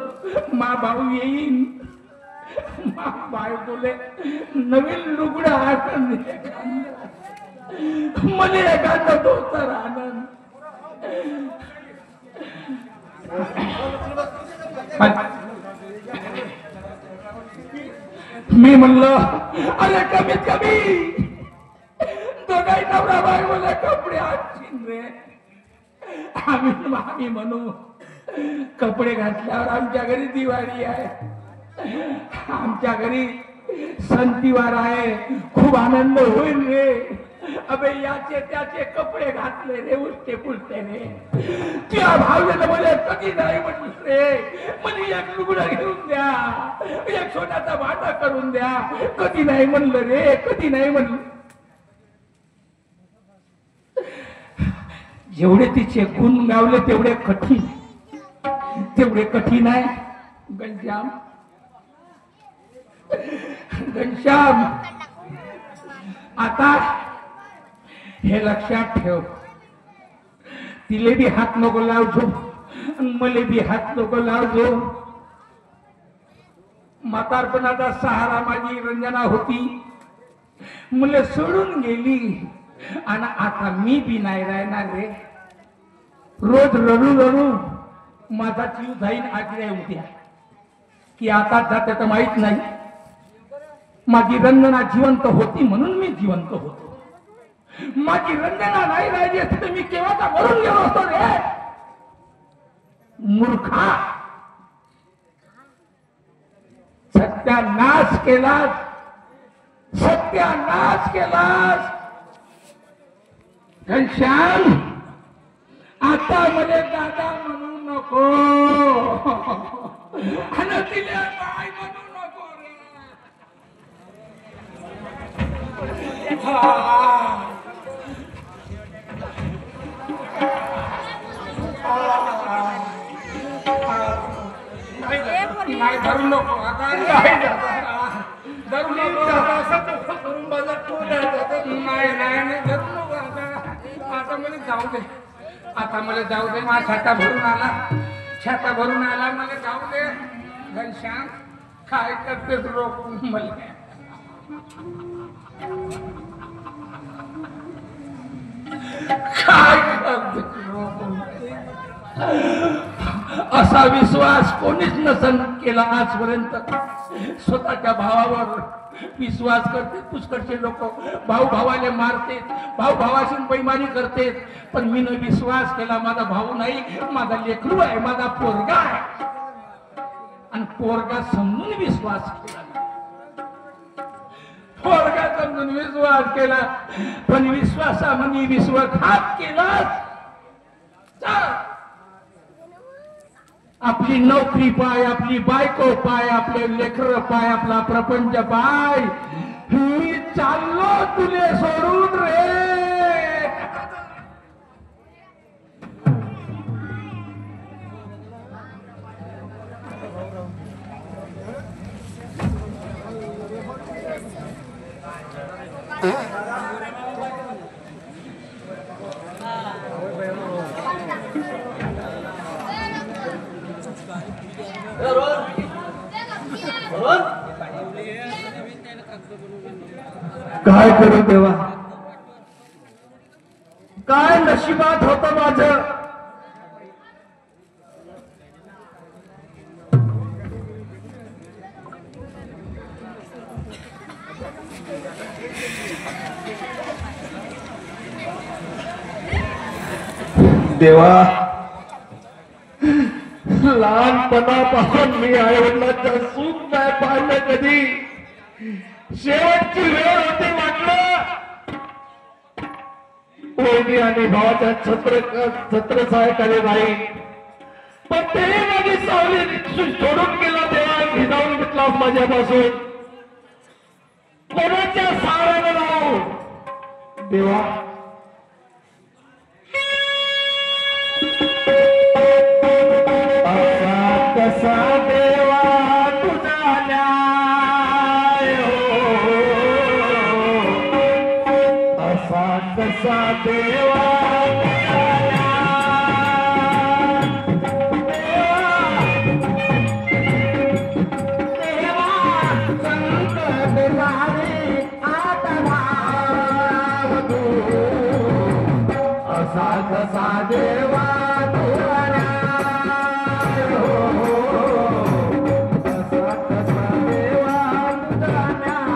मा भाऊ येईन, मा बाय बोले नवीन लुगडं आनंद, मला एखादा दोस्तर आनंद. मी म्हणलं अरे कमीत कमी दोघाही नवरा बायकोला कपडे आणशील रे. आम्ही म्हणू कपडे घातल्यावर आमच्या घरी दिवाळी आहे, आमच्या घरी सणतिवार आहे, खूप आनंद होईल रे. अबे याचे त्याचे कपडे घातले रे, उलटे पुलटे रे. त्या भावनेला मला कधी नाही म्हटलं रे, मला एक लुगडा घेऊन द्या, एक सोन्याचा वाटा करून द्या. कधी नाही म्हणलं रे, कधी नाही म्हणलं. जेवढे तिचे गुण गावले तेवढे कठीण आहे घनश्याम. घनश्याम आता हे लक्षात ठेव, तिले बी हात नको लावजो, मले बी हात नको लावजो. म्हातारपणाचा सहारा माझी रंजना होती, मुले सोडून गेली आणि आता मी बी नाही राहणार रे. रोज रडू रडू माझा जीव जाईन आजल्या उद्या. की आता जाते तर माहित नाही. माझी रंजना जिवंत होती म्हणून मी जिवंत होतो. माझी रंजना नाही राहिली असती तर मी केव्हाचा मरून गेलो असतो रे. मूर्खा, सत्यानाश केलास, सत्यानाश केलास. घनश्याम आता मला दादा म्हणू नको आणि तिला बाय म्हणू नको रे. नाही धरू नको, आता धरू नको. नाही नाही धरू नको. आता मला जाऊ दे, आता मला जाऊ दे. माझा छाता भरून आला, मला जाऊ दे. घनश्याम काय करतेस रोख मला? काय करतेस रोख? असा विश्वास कोणीच नसन केला आजपर्यंत. स्वतःच्या भावावर विश्वास करते पुष्कळचे लोक, भाऊ भावाले मारते, भाऊ भावाशी बैमानी करते. पण मी न विश्वास केला, माझा भाऊ नाही, माझा लेकरू आहे, माझा पोरगा आहे. आणि पोरगा समजून विश्वास केला, पोरगा समजून विश्वास केला. पण विश्वासामध्ये विश्वासघात केलाच. आपली नोकरी पाय, आपली बायको पाय, आपले लेकर पाय, आपला प्रपंच पाय. मी चाललो तुले सोडून रे. काय करू देवा, काय नशिबात होतं माझं. देवा, लहानपणापासून मी आईवडिलांचं सुख नाही पाहिलं कधी. शेवटची वेळ होती म्हटलं वहिनी आणि भावाच्या छत्र सहायकाने नाही, पण ते माझी सावली सोडून गेला. देवा, भिजावून घेतला माझ्यापासून. कोणाच्या सहाऱ्याने राहू देवा. कसा देवा तुझा न्याय हो, असा कसा देवा असा कसा देवा तुझा न्याय हो, असा कसा देवा तुझा न्याय.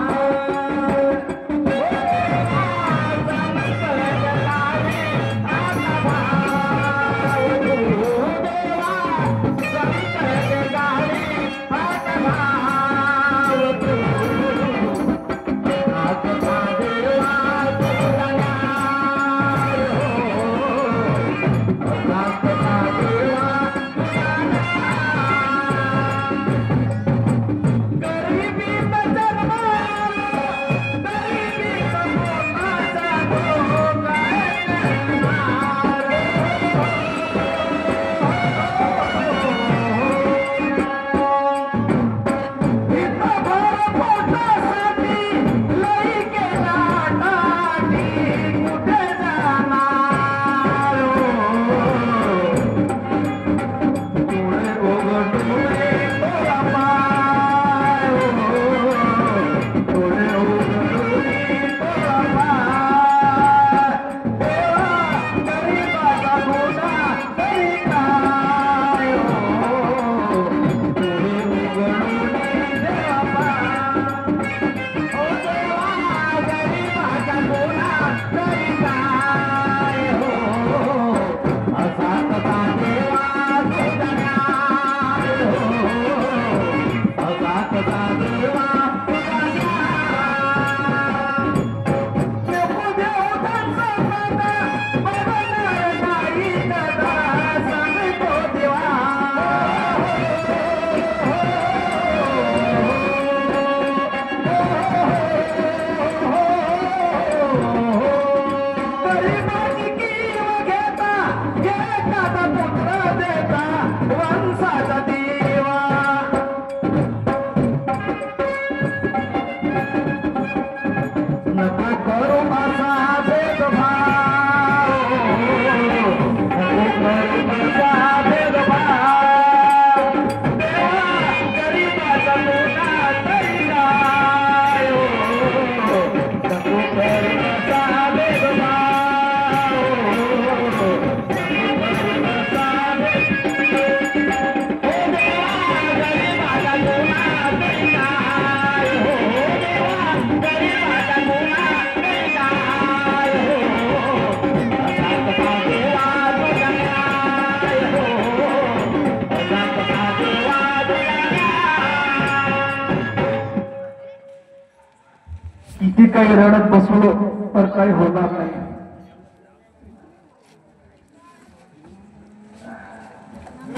किती काही रडत बसलो तर काही होणार नाही.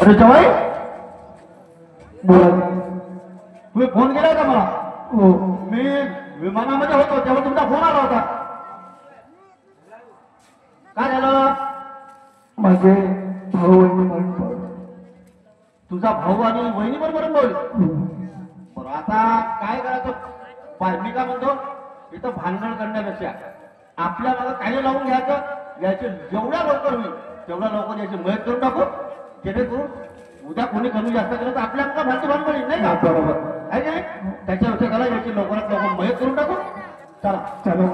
अरे जवाई, बोला. तुम्ही फोन केलाय का मला? हो, मी विमानामध्ये होतो तेव्हा तुमचा फोन आला होता. काय झालं? माझे भाऊ आणि मरण पावले. तुझा भाऊ आणि वहिनी बरोबर बोल. बरं, आता काय करायचं? मी काय म्हणतो, इथं भांडण करण्यापेक्षा आपल्या मागं काही लावून घ्यायचं, याचे जेवढ्या लवकर होईल तेवढ्या लवकर याची मदत करून टाकू, जेणेकरून उद्या कोणी कमी जास्त केलं तर आपल्या मागं भांडती भांडण नाही का? बरोबर. आहे की नाही? त्याच्यापेक्षा त्याला याची लवकरात लवकर मदत करून टाकू. चला चलो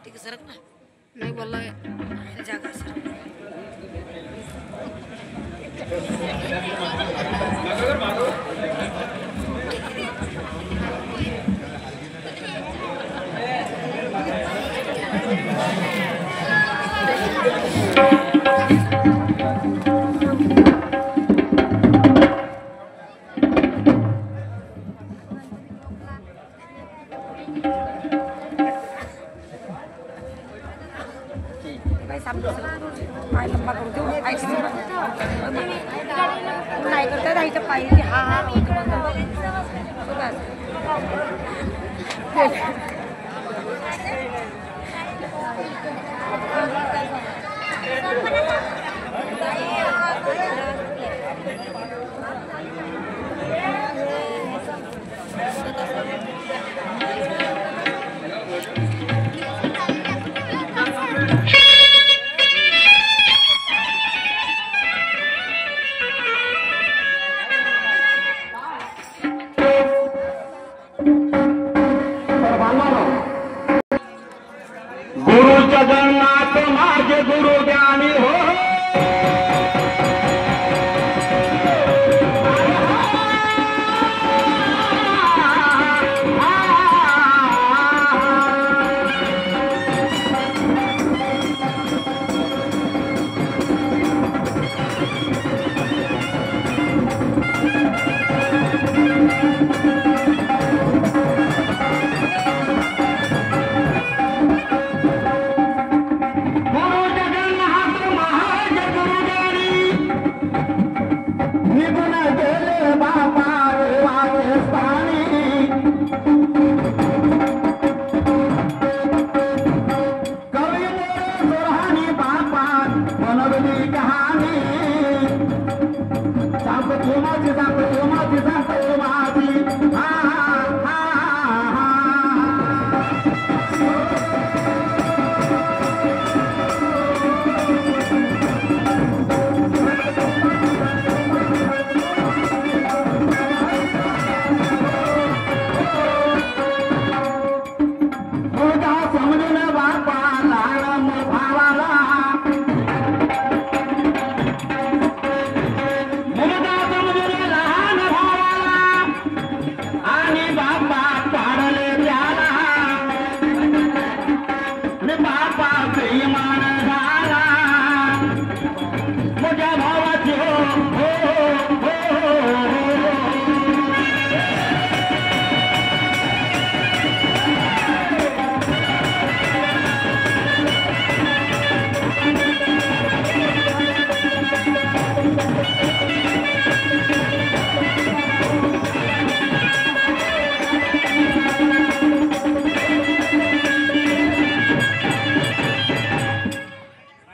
ठीक सरक ना, नाही बोलला जागा सर. काही सांगतो पाय लंबा करू देऊ नाही करता नाही तर पाहिजे हा हा गुरु जगन्नाथ माझे गुरु ज्ञानी हो.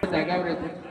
जाग्यावर येतो.